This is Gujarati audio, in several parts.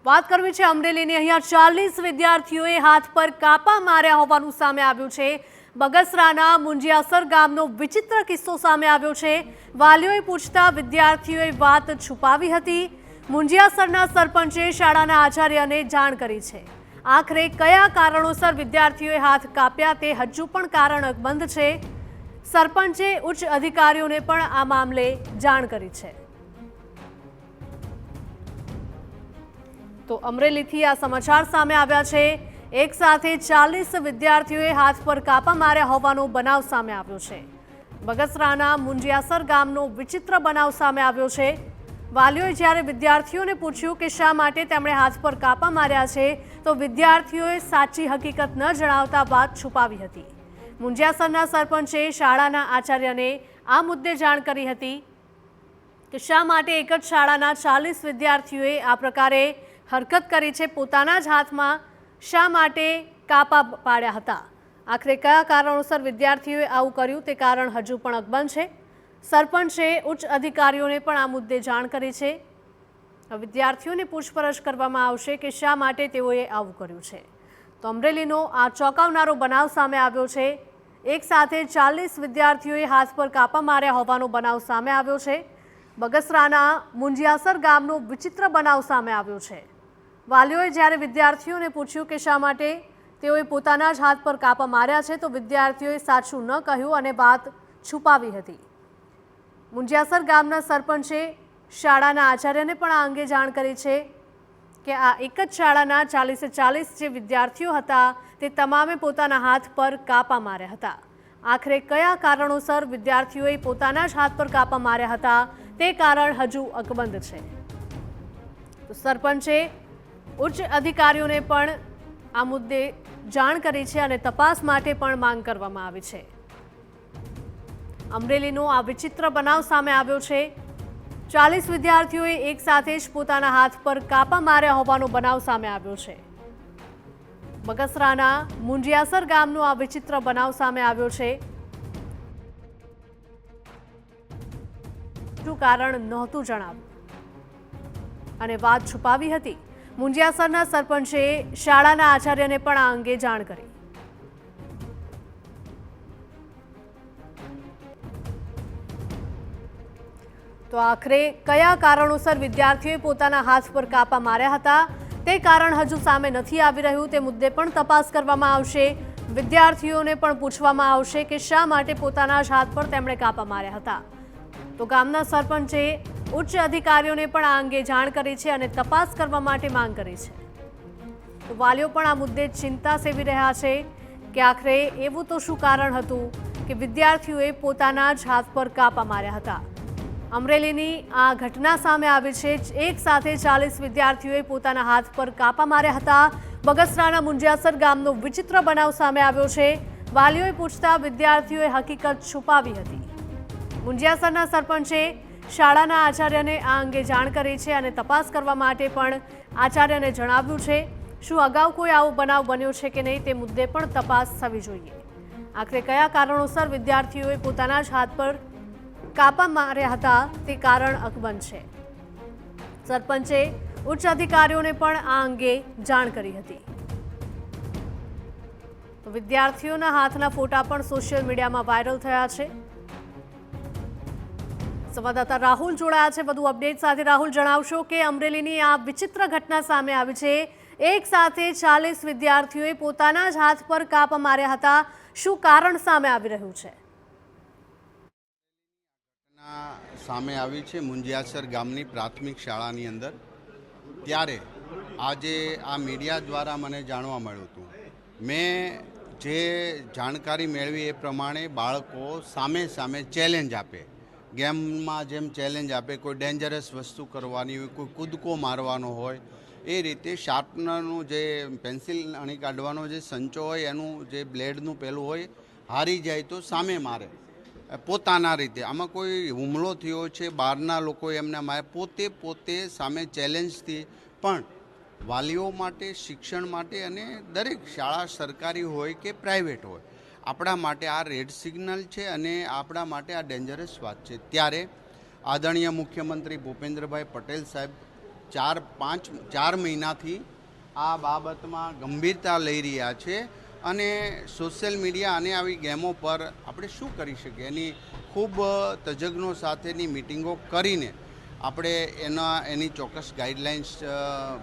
વાત કરવી છે અમરેલીની। અહીંયા 40 વિદ્યાર્થીઓએ હાથ પર કાપા માર્યા હોવાનું સામે આવ્યું છે। બગસરાના મુંજિયાસર ગામનો વિચિત્ર કિસ્સો સામે આવ્યો છે। વાલીઓએ પૂછતા વિદ્યાર્થીઓએ વાત છુપાવી હતી। મુંજિયાસરના સરપંચે શાળાના આચાર્યને જાણ કરી છે। આખરે કયા કારણોસર વિદ્યાર્થીઓએ હાથ કાપ્યા તે હજુ પણ કારણ અકબંધ છે। સરપંચે ઉચ્ચ અધિકારીઓને પણ આ મામલે જાણ કરી છે। તો અમરેલીથી આ સમાચાર સામે આવ્યા છે। એક સાથે 40 વિદ્યાર્થીઓએ હાથ પર કાપા માર્યા હોવાનો બનાવ સામે આવ્યો છે। બગસરાના મુંજિયાસર ગામનો વિચિત્ર બનાવ સામે આવ્યો છે। વાલીઓએ જ્યારે વિદ્યાર્થીઓને પૂછ્યું કે શા માટે તેમણે હાથ પર કાપા માર્યા છે તો વિદ્યાર્થીઓએ સાચી હકીકત ન જણાવતા વાત છુપાવી હતી। મુંજિયાસરના સરપંચે શાળાના આચાર્યને આ મુદ્દે જાણ કરી હતી કે શા માટે એક જ શાળાના 40 વિદ્યાર્થીઓએ આ પ્રકારે હરકત કરી છે। પોતાના જ હાથમાં શા માટે કાપા પાડ્યા હતા। આખરે કયા કારણોસર વિદ્યાર્થીઓએ આવું કર્યું તે કારણ હજુ પણ અકબંધ છે। સરપંચે ઉચ્ચ અધિકારીઓને પણ આ મુદ્દે જાણ કરી છે। વિદ્યાર્થીઓને પૂછપરછ કરવામાં આવશે કે શા માટે તેઓએ આવું કર્યું છે। તો અમરેલીનો આ ચોંકાવનારો બનાવ સામે આવ્યો છે। એક સાથે 40 વિદ્યાર્થીઓએ હાથ પર કાપા માર્યા હોવાનો બનાવ સામે આવ્યો છે। બગસરાના મુંજિયાસર ગામનો વિચિત્ર બનાવ સામે આવ્યો છે। વાલીઓએ જ્યારે વિદ્યાર્થીઓને પૂછ્યું કે શા માટે તેઓએ પોતાના જ હાથ પર કાપા માર્યા છે તો વિદ્યાર્થીઓએ સાચું ન કહ્યું અને વાત છુપાવી હતી। મુંજિયાસર ગામના સરપંચે શાળાના આચાર્યને પણ આ અંગે જાણ કરી છે કે આ એક જ શાળાના 40 જે વિદ્યાર્થીઓ હતા તે તમામે પોતાના હાથ પર કાપા માર્યા હતા। આખરે કયા કારણોસર વિદ્યાર્થીઓએ પોતાના જ હાથ પર કાપા માર્યા હતા તે કારણ હજુ અકબંધ છે। તો સરપંચે ઉચ્ચ અધિકારીઓને પણ આ મુદ્દે જાણ કરી છે અને તપાસ માટે પણ માંગ કરવામાં આવી છે। અમરેલીનો આ વિચિત્ર બનાવ સામે આવ્યો છે। 40 વિદ્યાર્થીઓએ એક સાથે જ પોતાના હાથ પર કાપા માર્યા હોવાનો બનાવ સામે આવ્યો છે। બગસરાના મુંજિયાસર ગામનો આ વિચિત્ર બનાવ સામે આવ્યો છે। શું કારણ નહોતું જણાવ્યું અને વાત છુપાવી હતી। મુંજિયાસરના સરપંચે શાળાના આચાર્યને પણ આ અંગે જાણ કરી। તો આખરે કયા કારણોસર વિદ્યાર્થીઓએ પોતાના હાથ પર કાપા માર્યા હતા તે કારણ હજુ સામે નથી આવી રહ્યું। તે મુદ્દે પણ તપાસ કરવામાં આવશે। વિદ્યાર્થીઓને પણ પૂછવામાં આવશે કે શા માટે પોતાના જ હાથ પર તેમણે કાપા માર્યા હતા। તો ગામના સરપંચે ઉચ્ચ અધિકારીઓને પણ આ અંગે જાણ કરી છે અને તપાસ કરવા માટે માંગ કરી છે। તો વાલીઓ પણ આ મુદ્દે ચિંતા સેવી રહ્યા છે કે આખરે એવું તો શું કારણ હતું કે વિદ્યાર્થીઓએ પોતાના જ હાથ પર કાપા માર્યા હતા। અમરેલીની આ ઘટના સામે આવી છે। એક સાથે 40 વિદ્યાર્થીઓએ પોતાના હાથ પર કાપા માર્યા હતા। બગસરાના મુંજિયાસર ગામનો વિચિત્ર બનાવ સામે આવ્યો છે। વાલીઓએ પૂછતા વિદ્યાર્થીઓએ હકીકત છુપાવી હતી। મુંજિયાસરના સરપંચે શાળાના આચાર્યને આ અંગે જાણ કરી છે અને તપાસ કરવા માટે પણ આચાર્યને જણાવ્યું છે। શું અગાઉ કોઈ આવો બનાવ બન્યો છે કે નહીં તે મુદ્દે પણ તપાસ થવી જોઈએ। આખરે કયા કારણોસર વિદ્યાર્થીઓએ પોતાના જ હાથ પર કાપા માર્યા હતા તે કારણ અકબંધ છે। સરપંચે ઉચ્ચ અધિકારીઓને પણ આ અંગે જાણ કરી હતી। તો વિદ્યાર્થીઓના હાથના ફોટા પણ સોશિયલ મીડિયામાં વાયરલ થયા છે। સંવાદદાતા રાહુલ જોડાયા છે વધુ અપડેટ સાથે। રાહુલ, જણાવશો કે અમરેલીની આ વિચિત્ર ઘટના સામે આવી છે। એક સાથે 40 વિદ્યાર્થીઓએ પોતાના જ હાથ પર કાપા માર્યા હતા। શું કારણ સામે આવી રહ્યું છે? સામે આવી છે મુંજિયાસર ગામની પ્રાથમિક શાળાની અંદર। ત્યારે આજે આ મીડિયા દ્વારા મને જાણવા મળ્યું હતું। મેં જે જાણકારી મેળવી એ પ્રમાણે બાળકો સામે ચેલેન્જ આપે, ગેમમાં જેમ ચેલેન્જ આપે, કોઈ ડેન્જરસ વસ્તુ કરવાની હોય, કોઈ કૂદકો મારવાનો હોય, એ રીતે શાર્પનરનું જે પેન્સિલ અણી કાઢવાનો જે સંચો હોય એનું જે બ્લેડનું પેલું હોય, હારી જાય તો સામે મારે પોતાના રીતે। આમાં કોઈ હુમલો થયો છે, બહારના લોકો એમના મારે પોતે સામે ચેલેન્જથી પણ વાલીઓ માટે, શિક્ષણ માટે અને દરેક શાળા સરકારી હોય કે પ્રાઇવેટ હોય આપણા માટે આ રેડ સિગ્નલ છે અને આપણા માટે આ ડેન્જરસ વાત છે। ત્યારે આદરણીય મુખ્યમંત્રી ભૂપેન્દ્રભાઈ પટેલ સાહેબ ચાર મહિનાથી આ બાબતમાં ગંભીરતા લઈ રહ્યા છે અને સોશિયલ મીડિયા અને આવી ગેમો પર આપણે શું કરી શકીએ એની ખૂબ તજજ્ઞો સાથેની મિટિંગો કરીને આપણે એની ચોક્કસ ગાઈડલાઇન્સ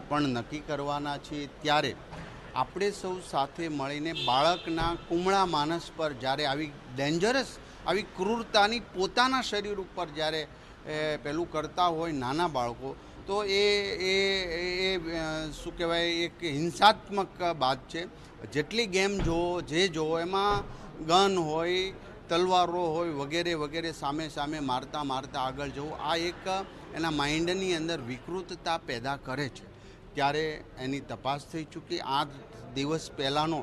પણ નક્કી કરવાના છીએ. ત્યારે આપણે સૌ સાથે મળીને બાળકના કુમળા માનસ પર જ્યારે આવી ડેન્જરસ આવી ક્રૂરતાની પોતાના શરીર ઉપર જ્યારે પેલું કરતા હોય નાના બાળકો, તો એ શું કહેવાય એક હિંસાત્મક બાત છે. જેટલી ગેમ જુઓ એમાં ગન હોય, તલવારો હોય, વગેરે વગેરે સામે મારતા આગળ જવું, આ એક એના માઇન્ડની અંદર વિકૃતતા પેદા કરે છે. ત્યારે એની તપાસ થઈ ચૂકી. 8 દિવસ પહેલાંનો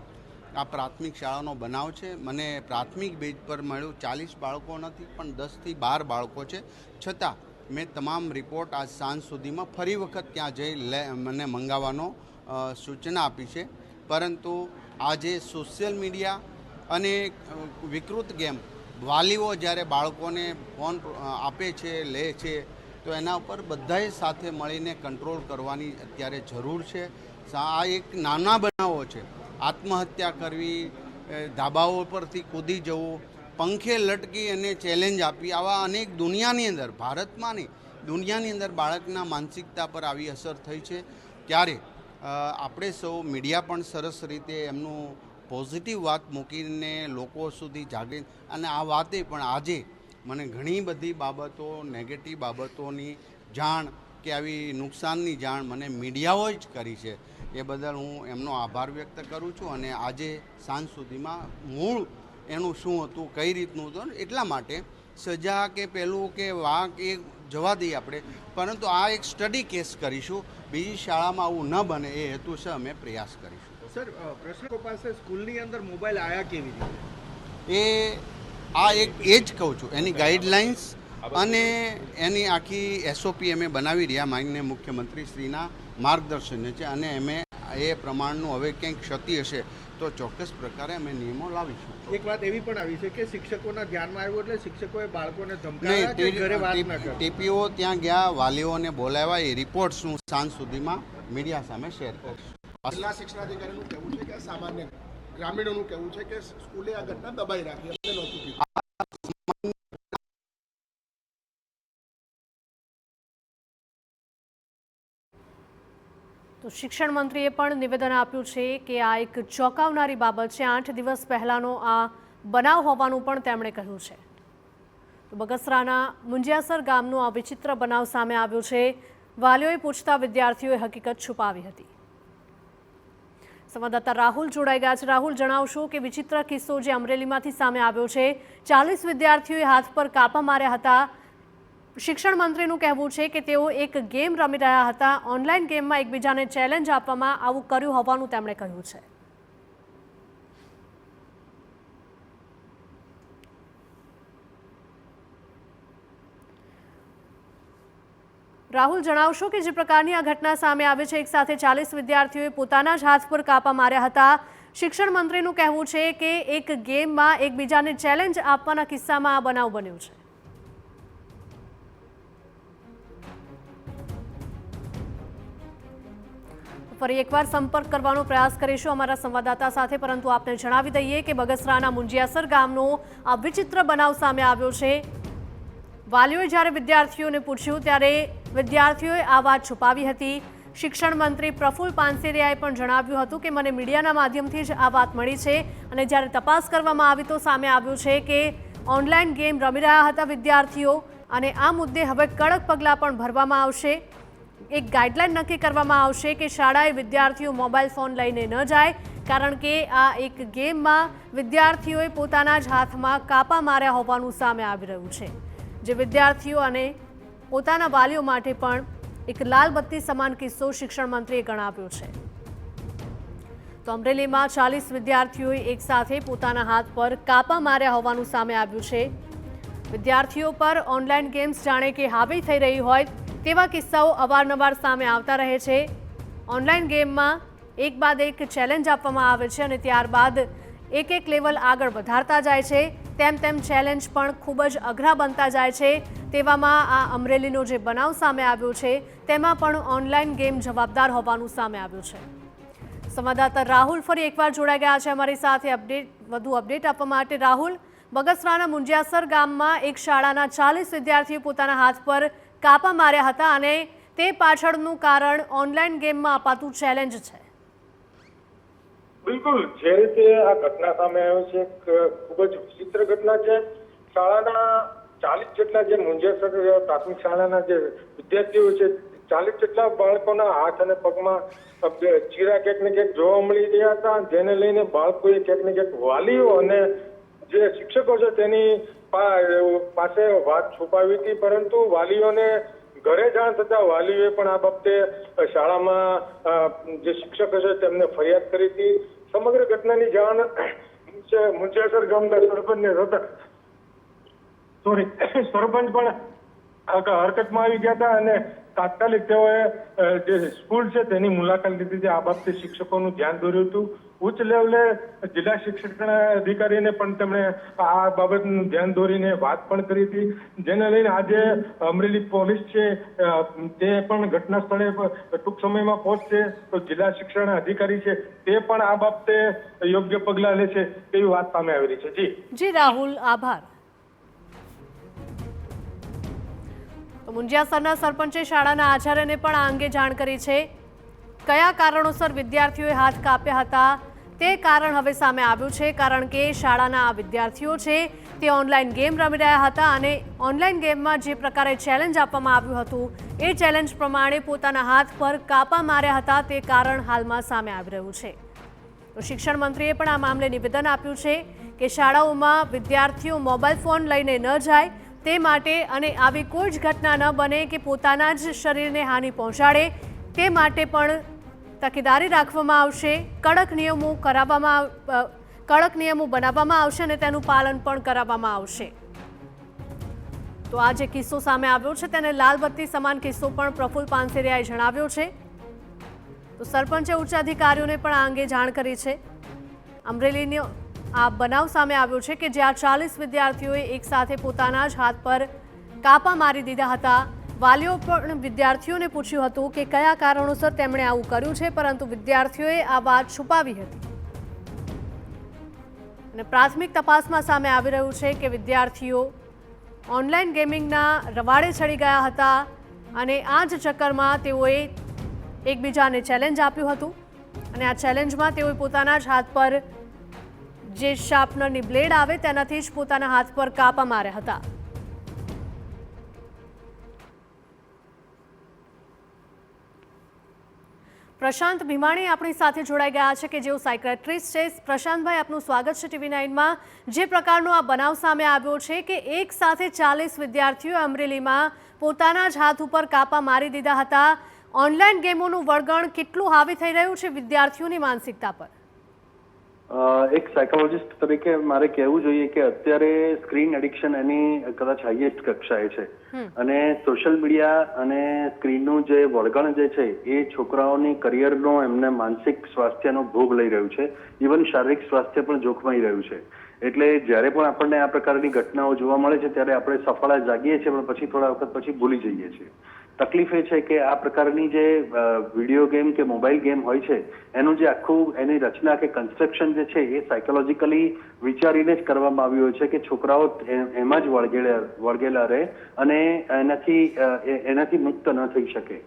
આ પ્રાથમિક શાળાનો બનાવ છે. મને પ્રાથમિક બેઝ પર મળ્યું 40 બાળકો નથી પણ 10 થી 12 બાળકો છે. છતાં મેં તમામ રિપોર્ટ આજ સાંજ સુધીમાં ફરી વખત ત્યાં જઈ મને મંગાવવાનો સૂચના આપી છે. પરંતુ આજે સોશિયલ મીડિયા અને વિકૃત ગેમ વાલીઓ જ્યારે બાળકોને ફોન આપે છે, લે છે, તો એના ઉપર બધાએ સાથે મળીને કંટ્રોલ કરવાની અત્યારે જરૂર છે. આ એક નાના બનાવો છે. આત્મહત્યા કરવી, ધાબાઓ પરથી કૂદી જવું, પંખે લટકી અને ચેલેન્જ આપી, આવા અનેક દુનિયાની અંદર, ભારતમાં નહીં દુનિયાની અંદર બાળકના માનસિકતા પર આવી અસર થઈ છે. ત્યારે આપણે સૌ મીડિયા પણ સરસ રીતે એમનું પોઝિટિવ વાત મૂકીને લોકો સુધી જાગૃત, અને આ વાતે પણ આજે મને ઘણી બધી બાબતો, નેગેટિવ બાબતોની જાણ કે આવી નુકસાનની જાણ મને મીડિયાઓ જ કરી છે. એ બદલ હું એમનો આભાર વ્યક્ત કરું છું. અને આજે સાંજ સુધીમાં મૂળ એનું શું હતું, કઈ રીતનું હતું, એટલા માટે સજા કે પેલું કે વાંક એ જવા દઈએ આપણે, પરંતુ આ એક સ્ટડી કેસ કરીશું. બીજી શાળામાં આવું ન બને એ હેતુસર અમે પ્રયાસ કરીશું. સર, પ્રશ્નો પાસે સ્કૂલની અંદર મોબાઈલ આવ્યા કેવી રીતે? એ જ કહું છું, એની ગાઈડલાઇન્સ અને એની આખી SOP અમે બનાવી રહ્યા માનનીય મુખ્યમંત્રી શ્રીના માર્ગદર્શન છે. અને અમે એ પ્રમાણનું હવે કંઈક ક્ષતિ હશે તો ચોક્કસ પ્રકારે અમે નિયમો લાવીશું. એક વાત એવી પણ આવી છે કે શિક્ષકોના ધ્યાનમાં આવ્યું એટલે શિક્ષકોએ બાળકોને ધમકાવ્યા કે ઘરે વાત ન કરી. TPO ત્યાં ગયા, વાલીઓને બોલાવ્યા. એ રિપોર્ટ્સ હું સાંજ સુધીમાં મીડિયા સામે શેર કરીશ. જિલ્લા શિક્ષણાધિકારીનું કહેવું છે કે સામાન્ય ગ્રામીણોનું કહેવું છે કે સ્કૂલે આ ઘટના દબાઈ રાખી, અમને નહોતું કીધું. તો શિક્ષણ મંત્રીએ પણ નિવેદન આપ્યું છે કે આ એક ચોંકાવનારી બાબત છે. 8 દિવસ પહેલાંનો આ બનાવ હોવાનું પણ તેમણે કહ્યું છે. તો બગસરાના મુંજિયાસર ગામનો આ વિચિત્ર બનાવ સામે આવ્યો છે. વાલીઓએ પૂછતા વિદ્યાર્થીઓએ હકીકત છુપાવી હતી. સંવાદદાતા રાહુલ જોડાઈ ગયા છે. રાહુલ, જણાવશો કે વિચિત્ર કિસ્સો જે અમરેલીમાંથી સામે આવ્યો છે, 40 વિદ્યાર્થીઓએ હાથ પર કાપા માર્યા હતા. શિક્ષણ મંત્રીનું કહેવું છે કે તેઓ એક ગેમ રમી રહ્યા હતા. ઓનલાઈન ગેમમાં એકબીજાને ચેલેન્જ આપવામાં આવું કર્યું હોવાનું તેમણે કહ્યું છે. રાહુલ, જણાવશો કે જે પ્રકારની આ ઘટના સામે આવી છે, એક સાથે 40 વિદ્યાર્થીઓએ પોતાના જ હાથ પર કાપા માર્યા હતા. શિક્ષણ મંત્રીનું કહેવું છે કે એક ગેમમાં એકબીજાને ચેલેન્જ આપવાના કિસ્સામાં આ બનાવ બન્યો છે. ફરી એકવાર સંપર્ક કરવાનો પ્રયાસ કરીશું અમારા સંવાદદાતા સાથે, પરંતુ આપને જણાવી દઈએ કે બગસરાના મુંજિયાસર ગામનો આ વિચિત્ર બનાવ સામે આવ્યો છે. વાલીઓએ જ્યારે વિદ્યાર્થીઓને પૂછ્યું ત્યારે વિદ્યાર્થીઓએ આ વાત છુપાવી હતી. શિક્ષણ મંત્રી પ્રફુલ પાનસેરિયાએ પણ જણાવ્યું હતું કે મને મીડિયાના માધ્યમથી જ આ વાત મળી છે અને જ્યારે તપાસ કરવામાં આવી તો સામે આવ્યું છે કે ઓનલાઈન ગેમ રમી રહ્યા હતા વિદ્યાર્થીઓ, અને આ મુદ્દે હવે કડક પગલાં પણ ભરવામાં આવશે. એક ગાઈડલાઈન નક્કી કરવામાં આવશે કે શાળાએ વિદ્યાર્થીઓ મોબાઈલ ફોન લઈને ન જાય, કારણ કે આ એક ગેમમાં વિદ્યાર્થીઓએ પોતાના જ હાથમાં કાપા માર્યા હોવાનું સામે આવી રહ્યું છે, જે વિદ્યાર્થીઓ અને પોતાના વાલીઓ માટે પણ એક લાલ બત્તી સમાન કિસ્સો શિક્ષણ મંત્રીએ ગણાવ્યો છે. તો અમરેલીમાં 40 વિદ્યાર્થીઓએ એક સાથે પોતાના હાથ પર કાપા માર્યા હોવાનું સામે આવ્યું છે. વિદ્યાર્થીઓ પર ઓનલાઈન ગેમ્સ જાણે કે હાવી થઈ રહી હોય તેવા કિસ્સાઓ અવારનવાર સામે આવતા રહે છે. ઓનલાઈન ગેમમાં એક બાદ એક ચેલેન્જ આપવામાં આવે છે અને ત્યારબાદ એક લેવલ આગળ વધારતા જાય છે. તેમ તેમ ચેલેન્જ પણ ખૂબ જ અઘરા બનતા જાય છે. તેવામાં આ અમરેલીનો જે બનાવ સામે આવ્યો છે તેમાં પણ ઓનલાઈન ગેમ જવાબદાર હોવાનું સામે આવ્યું છે. સંવાદદાતા રાહુલ ફરી એકવાર જોડાઈ ગયા છે અમારી સાથે વધુ અપડેટ આપવા માટે. રાહુલ, બગસરાના મુંજિયાસર ગામમાં એક શાળાના 40 વિદ્યાર્થીઓ પોતાના હાથ પર કાપા માર્યા હતા અને તે પાછળનું કારણ ઓનલાઈન ગેમમાં અપાતું ચેલેન્જ છે. બિલકુલ, જે રીતે આ ઘટના સામે આવી છે ખૂબ જ વિચિત્ર ઘટના છે. શાળાના 40 જેટલા જે મુંજિયાસર પ્રાથમિક શાળાના જે વિદ્યાર્થીઓ છે, 40 જેટલા બાળકોના હાથ અને પગમાં ચીરા ક્યાંક ને ક્યાંક જોવા મળી રહ્યા હતા, જેને લઈને બાળકોએ ક્યાંક ને ક્યાંક વાલીઓ અને જે શિક્ષકો છે તેની પાસે વાત છુપાવી હતી. પરંતુ વાલીઓને ઘરે જાણ થતા વાલીઓએ પણ આ બાબતે શાળામાં જે શિક્ષકો છે તેમને ફરિયાદ કરી હતી. સમગ્ર ઘટનાની જાણ મુંજિયાસર ગામના સરપંચને થતા સરપંચ પણ હરકતમાં આવી ગયા હતા અને તાત્કાલિક તેઓએ જે સ્કૂલ છે તેની મુલાકાત લીધી હતી. આ બાબતે શિક્ષકોનું ધ્યાન દોર્યું હતું. ઉચ્ચ લેવલે જિલ્લા શિક્ષણ અધિકારીને પણ તેમણે આ બાબતનું ધ્યાન દોરીને વાત પણ કરી હતી, જેને લઈને આજે અમરેલી પોલીસ છે તે પણ ઘટના સ્થળે ટૂંક સમયમાં પહોંચશે. તો જિલ્લા શિક્ષણ અધિકારી છે તે પણ આ બાબતે યોગ્ય પગલાં લે છે તેવી વાત સામે આવી રહી છે. જી રાહુલ, આભાર. મુંજિયાસરના સરપંચે શાળાના આચાર્યને પણ આ અંગે જાણ કરી છે. કયા કારણોસર વિદ્યાર્થીઓએ હાથ કાપ્યા હતા તે કારણ હવે સામે આવ્યું છે, કારણ કે શાળાના આ વિદ્યાર્થીઓ છે તે ઓનલાઈન ગેમ રમી રહ્યા હતા અને ઓનલાઈન ગેમમાં જે પ્રકારે ચેલેન્જ આપવામાં આવ્યું હતું એ ચેલેન્જ પ્રમાણે પોતાના હાથ પર કાપા માર્યા હતા તે કારણ હાલમાં સામે આવી રહ્યું છે. તો શિક્ષણ મંત્રીએ પણ આ મામલે નિવેદન આપ્યું છે કે શાળાઓમાં વિદ્યાર્થીઓ મોબાઈલ ફોન લઈને ન જાય તે માટે અને આવી કોઈ જ ઘટના ન બને કે પોતાના જ શરીરને હાનિ પહોંચાડે તે માટે પણ તકેદારી રાખવામાં આવશે. કડક નિયમો બનાવવામાં આવશે અને તેનું પાલન પણ કરાવવામાં આવશે. તો આ જે કિસ્સો સામે આવ્યો છે તેને લાલબત્તી સમાન કિસ્સો પણ પ્રફુલ્લ પાનસેરિયાએ જણાવ્યો છે. તો સરપંચે ઉચ્ચ અધિકારીઓને પણ આ અંગે જાણ કરી છે. અમરેલીનો આ બનાવ સામે આવ્યો છે કે જ્યાં 40 વિદ્યાર્થીઓએ એક સાથે પોતાના જ હાથ પર કાપા મારી દીધા હતા. વાલીઓ પણ વિદ્યાર્થીઓને પૂછ્યું હતું કે કયા કારણોસર તેમણે આવું કર્યું છે, પરંતુ વિદ્યાર્થીઓએ આ વાત છુપાવી હતી. અને પ્રાથમિક તપાસમાં સામે આવી રહ્યું છે કે વિદ્યાર્થીઓ ઓનલાઈન ગેમિંગના રવાડે ચડી ગયા હતા અને આ જ ચક્કરમાં તેઓએ એકબીજાને ચેલેન્જ આપ્યું હતું અને આ ચેલેન્જમાં તેઓએ પોતાના જ હાથ પર જે શાર્પનરની બ્લેડ આવે તેનાથી જ પોતાના હાથ પર કાપા માર્યા હતા. પ્રશાંત ભીમાણી આપણી સાથે જોડાઈ ગયા છે કે જેઓ સાયક્રેટ્રિસ્ટ છે. પ્રશાંતભાઈ, આપનું સ્વાગત છે TV9માં. જે પ્રકારનો આ બનાવ સામે આવ્યો છે કે એક સાથે 40 વિદ્યાર્થીઓ અમરેલીમાં પોતાના જ હાથ ઉપર કાપા મારી દીધા હતા, ઓનલાઈન ગેમોનું વળગણ કેટલું હાવી થઈ રહ્યું છે વિદ્યાર્થીઓની માનસિકતા પર? એક સાયકોલોજીસ્ટ તરીકે મારે કહેવું જોઈએ કે અત્યારે સ્ક્રીન એડિક્શન એની કદાચ હાઈએસ્ટ કક્ષાએ છે અને સોશિયલ મીડિયા અને સ્ક્રીનનું જે વળગણ જે છે એ છોકરાઓની કરિયરનો એમને માનસિક સ્વાસ્થ્યનો ભોગ લઈ રહ્યું છે. ઇવન શારીરિક સ્વાસ્થ્ય પણ જોખમાઈ રહ્યું છે. એટલે જ્યારે પણ આપણને આ પ્રકારની ઘટનાઓ જોવા મળે છે ત્યારે આપણે સફળા જાગીએ છીએ પણ પછી થોડા વખત પછી ભૂલી જઈએ છીએ. તકલીફ એ છે કે આ પ્રકારની જે વિડીયો ગેમ કે મોબાઈલ ગેમ હોય છે એનું જે આખું એની રચના કે કન્સ્ટ્રક્શન જે છે એ સાયકોલોજીકલી વિચારીને જ કરવામાં આવ્યું હોય છે કે છોકરાઓ એમાં જ વળગેલા રહે અને એનાથી મુક્ત ન થઈ શકે.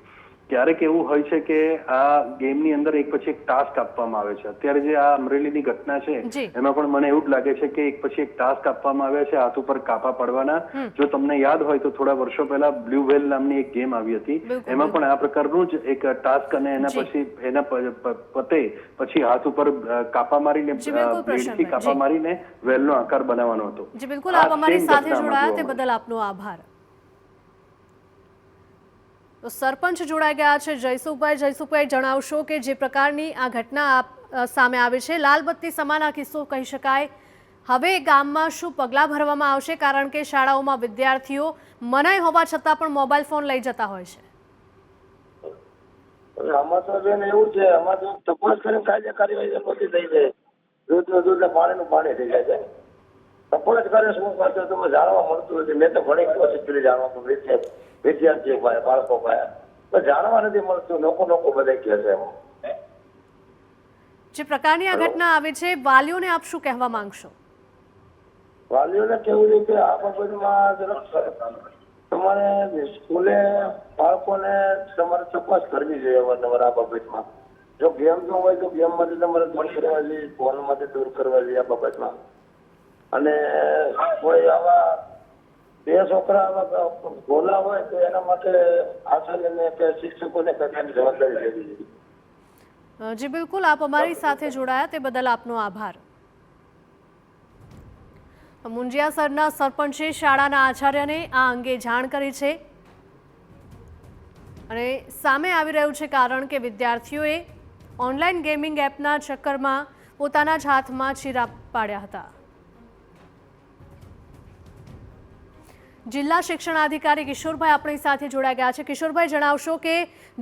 ક્યારેક એવું હોય છે કે આ ગેમની અંદર એક પછી એક ટાસ્ક આપવામાં આવે છે. અત્યારે જે આ અમરેલીની ઘટના છે એમાં પણ મને એવું જ લાગે છે કે એક પછી એક ટાસ્ક આપવામાં આવ્યા છે હાથ ઉપર કાપા પાડવાના. જો તમને યાદ હોય તો થોડા વર્ષો પહેલા બ્લુ વ્હેલ નામની એક ગેમ આવી હતી, એમાં પણ આ પ્રકારનું જ એક ટાસ્ક અને એના પછી એના પતે પછી હાથ ઉપર કાપા મારીને બ્લેડથી કાપા મારીને વ્હેલનો આકાર બનાવવાનો હતો. જી બિલકુલ, આપ અમારી સાથે જોડાયા તે બદલ આપનો આભાર. તો સરપંચ જોડાઈ ગયા છે જયસુખભાઈ, જણાવશો કે જે પ્રકારની આ ઘટના સામે આવે છે, લાલબત્તી સમાન આ કિસ્સો કહી શકાય. હવે ગામમાં શું પગલાં ભરવામાં આવશે, કારણ કે શાળાઓમાં વિદ્યાર્થીઓ મનાઈ હોવા છતાં પણ મોબાઈલ ફોન લઈ જતા હોય છે? આમાં તો બેન એવું છે, આમાં તો તપાસ કરીને કાયદે કાર્યવાહી થઈ જાય. દૂધ પાણીનું પાણી થઈ જાય છે. સપોર્ટ કરે શું કરતો તમે જાણવા મળતું નથી. મેં તો ઘણી કોશિશ જાણવા વિદ્યાર્થીઓ ભાઈ બાળકો ભાઈ તો જાણવા નથી મળતું. લોકો બધા કહે છે એમ. જે પ્રકારની આ ઘટના આવી છે, વાલીઓને આપ શું કહેવા માંગશો? વાલીઓને કેવું છે કે આ બાબતમાં જરાક તમારે સ્કૂલે બાળકોને તમારે તપાસ કરવી જોઈએ અવારનવાર આ બાબતમાં. જો ગેમ ન હોય તો ગેમમાંથી તમારે દૂર કરવા જોઈએ, ફોનમાંથી દૂર કરવા જોઈએ આ બાબતમાં. અને કોઈ આવા બે છોકરા આવા ભોલા હોય તો એના માટે આચાર્યને કે શિક્ષકોને કઈ જવાબદારી લેવી જોઈએ. જી બિલકુલ, આપ અમારી સાથે જોડાયા તે બદલ આપનો આભાર. મુંજિયાસરના સરપંચે શાળાના આચાર્યને આ અંગે જાણ કરી છે અને સામે આવી રહ્યું છે કારણ કે વિદ્યાર્થીઓએ ઓનલાઈન ગેમિંગ એપના ચક્કરમાં પોતાના જ હાથમાં ચીરા પાડ્યા હતા. જિલ્લા શિક્ષણાધિકારી કિશોરભાઈ આપણી સાથે જોડાઈ ગયા છે. કિશોરભાઈ, જણાવશો કે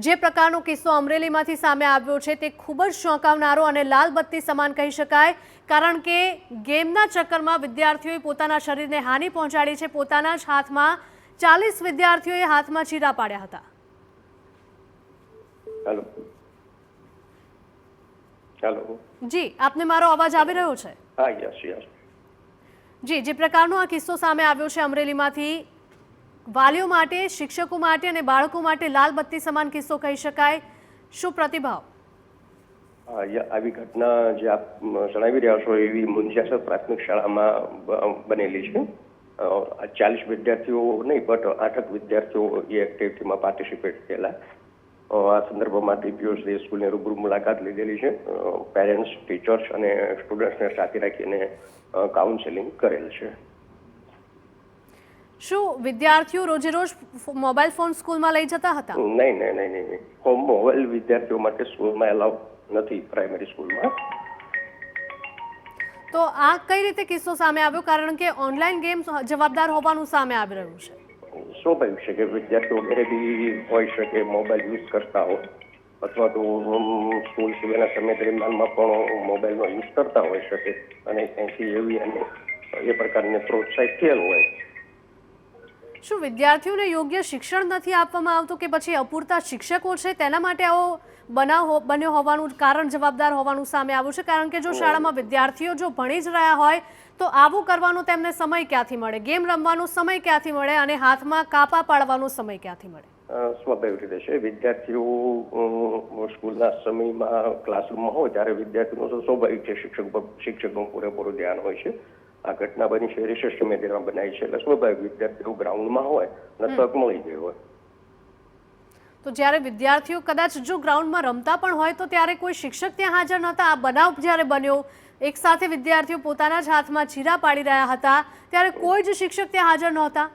જે પ્રકારનો કિસ્સો અમરેલીમાંથી સામે આવ્યો છે તે ખૂબ જ ચોંકાવનારો અને લાલ બત્તી સમાન કહી શકાય, કારણ કે ગેમના ચક્કરમાં વિદ્યાર્થીઓએ પોતાના શરીરને હાનિ પહોંચાડી છે. પોતાના જ હાથમાં 40 વિદ્યાર્થીઓએ હાથમાં ચીરા પાડ્યા હતા. હેલો જી, આપને મારો અવાજ આવી રહ્યો છે? હા, યસ. જી, જે પ્રકારનો આ કિસ્સો સામે આવ્યો છે અમરેલીમાંથી, વાલીઓ માટે, શિક્ષકો માટે અને બાળકો માટે લાલ બત્તી સમાન કિસ્સો કહી શકાય. શું પ્રતિભાવ? આવી ઘટના જે આપ જણાવી રહ્યા છો એવી મુંજિયાસર પ્રાથમિક શાળામાં બનેલી છે. 40 વિદ્યાર્થીઓ નહીં, બટ 8 વિદ્યાર્થીઓ એ એક્ટિવિટીમાં પાર્ટિસિપેટ થયેલા. આ સંદર્ભમાં ટીપીઓ સ્કૂલની રૂબરૂ મુલાકાત લીધેલી છે. પેરેન્ટ્સ, ટીચર્સ અને સ્ટુડન્ટ્સને સાથે રાખીને કાઉન્સેલિંગ કરેલ છે. શું વિદ્યાર્થીઓ રોજે રોજ મોબાઈલ ફોન સ્કૂલમાં લઈ જતા હતા? નહીં. મોબાઈલ વિદ્યાર્થીઓ માટે સ્કૂલમાં એલાઉ નથી, પ્રાઇમરી સ્કૂલમાં. તો આ કઈ રીતે કિસ્સો સામે આવ્યો, કારણ કે ઓનલાઈન ગેમ જવાબદાર હોવાનું સામે આવી રહ્યું છે? સ્વાભાવિક છે કે વિદ્યાર્થીઓ ઘરે બી હોઈ શકે, મોબાઈલ યુઝ કરતા હોય અથવા તો સ્કૂલ સિવાયના સમય દરમિયાનમાં પણ મોબાઈલનો યુઝ કરતા હોઈ શકે અને ત્યાંથી એવી અને એ પ્રકારને પ્રોત્સાહિત થયેલ હોય. શું વિદ્યાર્થીઓને યોગ્ય શિક્ષણ નથી આપવામાં આવતું કે પછી અપૂરતા શિક્ષકો છે તેના માટે આવો બનાવ બન્યો હોવાનું કારણ જવાબદાર હોવાનું સામે આવ્યું છે? કારણ કે જો શાળામાં વિદ્યાર્થીઓ જો ભણી જ રહ્યા હોય તો આવું કરવાનો તેમને સમય ક્યાંથી મળે, ગેમ રમવાનો સમય ક્યાંથી મળે અને હાથમાં કાપા પાડવાનો સમય ક્યાંથી મળે? સ્વાભાવિક રીતે છે, વિદ્યાર્થીઓ સ્કૂલના સમયમાં ક્લાસરૂમમાં હોય ત્યારે વિદ્યાર્થીઓનું સ્વાભાવિક છે શિક્ષકનું પૂરેપૂરું ધ્યાન હોય છે. આ ઘટના બની છે રિસેસ સમય દરમિયાન બનાવી છે એટલે સ્વાભાવિક વિદ્યાર્થીઓ ગ્રાઉન્ડમાં હોય અને તક મળી ગઈ હોય. તો જ્યારે વિદ્યાર્થીઓ કદાચ જો ગ્રાઉન્ડમાં રમતા પણ હોય તો ત્યારે કોઈ શિક્ષક ત્યાં હાજર નહોતા. આ બનાવ જ્યારે બન્યો, એક સાથે વિદ્યાર્થીઓ પોતાના જ હાથમાં ચીરા પાડી રહ્યા હતા, ત્યારે કોઈ જ શિક્ષક ત્યાં હાજર નહોતા.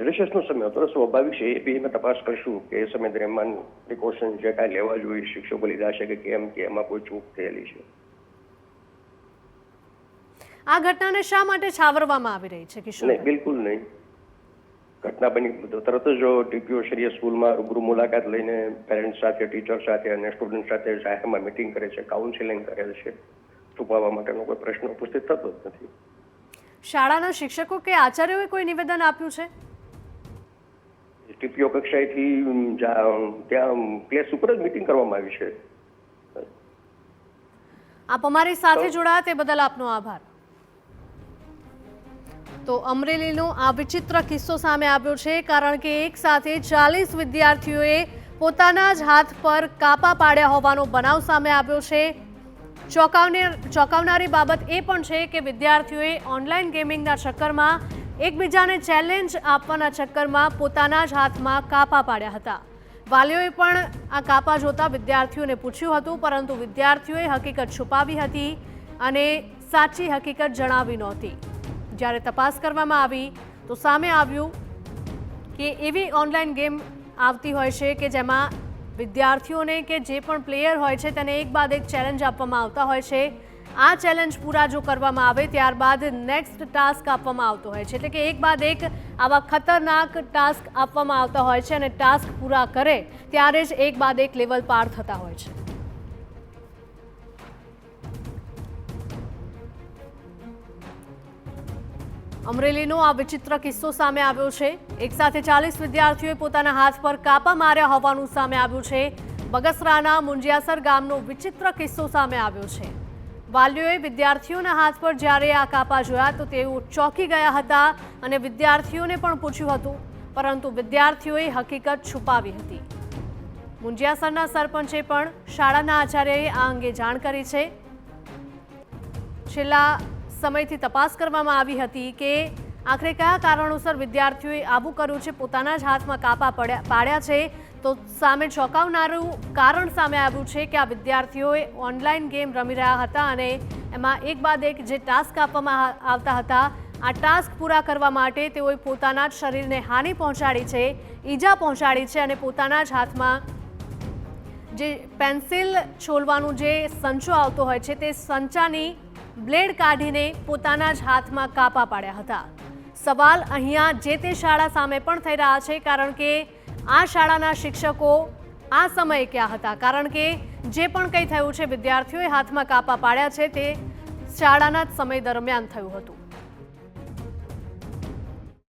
રિસેસનો સમય હતો, સ્વાભાવિક છે. એ બી અમે તપાસ કરીશું કે એ સમય દરમિયાન પ્રિકોશન જે કાંઈ લેવા જોઈએ શિક્ષકો લીધા છે કે કેમ, કે એમાં કોઈ ચૂક થયેલી છે. આ ઘટનાને શા માટે છાવરવામાં આવી રહી છે કિશોર? નહીં, બિલકુલ નહીં. ઘટના બની તરત જ ટીપીઓ શ્રીએ સ્કૂલમાં રૂબરૂ મુલાકાત લઈને પેરેન્ટ્સ સાથે, ટીચર સાથે અને સ્ટુડન્ટ સાથે જાહેરમાં મિટિંગ કરે છે, કાઉન્સેલિંગ કરેલ છે. છુપાવવા માટેનો કોઈ પ્રશ્ન ઉપસ્થિત થતો જ નથી. શાળાના શિક્ષકો કે આચાર્યોએ કોઈ નિવેદન આપ્યું છે? ટીપીઓ કક્ષાએથી ત્યાં પ્લેસ ઉપર જ મિટિંગ કરવામાં આવી છે. આપ અમારી સાથે જોડાયા તે બદલ આપનો આભાર. તો અમરેલીનો આ વિચિત્ર કિસ્સો સામે આવ્યો છે કારણ કે એક સાથે 40 વિદ્યાર્થીઓએ પોતાના જ હાથ પર કાપા પાડ્યા હોવાનો બનાવ સામે આવ્યો છે. ચોંકાવનારી બાબત એ પણ છે કે વિદ્યાર્થીઓએ ઓનલાઈન ગેમિંગના ચક્કરમાં એકબીજાને ચેલેન્જ આપવાના ચક્કરમાં પોતાના જ હાથમાં કાપા પાડ્યા હતા. વાલીઓએ પણ આ કાપા જોતા વિદ્યાર્થીઓને પૂછ્યું હતું, પરંતુ વિદ્યાર્થીઓએ હકીકત છુપાવી હતી અને સાચી હકીકત જણાવી નહોતી. જ્યારે તપાસ કરવામાં આવી તો સામે આવ્યું કે એવી ઓનલાઈન ગેમ આવતી હોય છે કે જેમાં વિદ્યાર્થીઓને કે જે પણ પ્લેયર હોય છે તેને એક બાદ એક ચેલેન્જ આપવામાં આવતા હોય છે. આ ચેલેન્જ પૂરા જો કરવામાં આવે ત્યારબાદ નેક્સ્ટ ટાસ્ક આપવામાં આવતો હોય છે, એટલે કે એક બાદ એક આવા ખતરનાક ટાસ્ક આપવામાં આવતા હોય છે અને ટાસ્ક પૂરા કરે ત્યારે જ એક બાદ એક લેવલ પાર થતા હોય છે. અમરેલીનો આ વિચિત્ર કિસ્સો સામે આવ્યો છે। એક સાથે 40 વિદ્યાર્થીઓએ પોતાના હાથ પર કાપા માર્યા હોવાનું સામે આવ્યું છે। બગસરાના મુંજિયાસર ગામનો વિચિત્ર કિસ્સો સામે આવ્યો છે। વાલીઓએ વિદ્યાર્થીઓના હાથ પર જ્યારે આ કાપા જોયા તો તેઓ ચોંકી ગયા હતા અને વિદ્યાર્થીઓને પણ પૂછ્યું હતું, પરંતુ વિદ્યાર્થીઓએ હકીકત છુપાવી હતી। મુંજિયાસરના સરપંચે પણ શાળાના આચાર્યએ આ અંગે જાણ કરી છે। છેલ્લા સમયથી તપાસ કરવામાં આવી હતી કે આખરે કયા કારણોસર વિદ્યાર્થીઓએ આવું કર્યું છે, પોતાના જ હાથમાં કાપા પાડ્યા છે। તો સામે ચોંકાવનારું કારણ સામે આવ્યું છે કે આ વિદ્યાર્થીઓએ ઓનલાઈન ગેમ રમી રહ્યા હતા અને એમાં એક બાદ એક જે ટાસ્ક આપવામાં આવતા હતા, આ ટાસ્ક પૂરા કરવા માટે તેઓએ પોતાના જ શરીરને હાનિ પહોંચાડી છે, ઈજા પહોંચાડી છે અને પોતાના જ હાથમાં જે પેન્સિલ છોલવાનું જે સંચો આવતો હોય છે તે સંચાની બ્લેડ કાઢીને પોતાના જ હાથમાં કાપા પાડ્યા હતા। સવાલ અહીંયા જે તે શાળા સામે પણ થઈ રહ્યા છે, કારણ કે આ શાળાના શિક્ષકો આ સમયે ક્યાં હતા? કારણ કે જે પણ કંઈ થયું છે, વિદ્યાર્થીઓએ હાથમાં કાપા પાડ્યા છે તે શાળાના જ સમય દરમિયાન થયું હતું।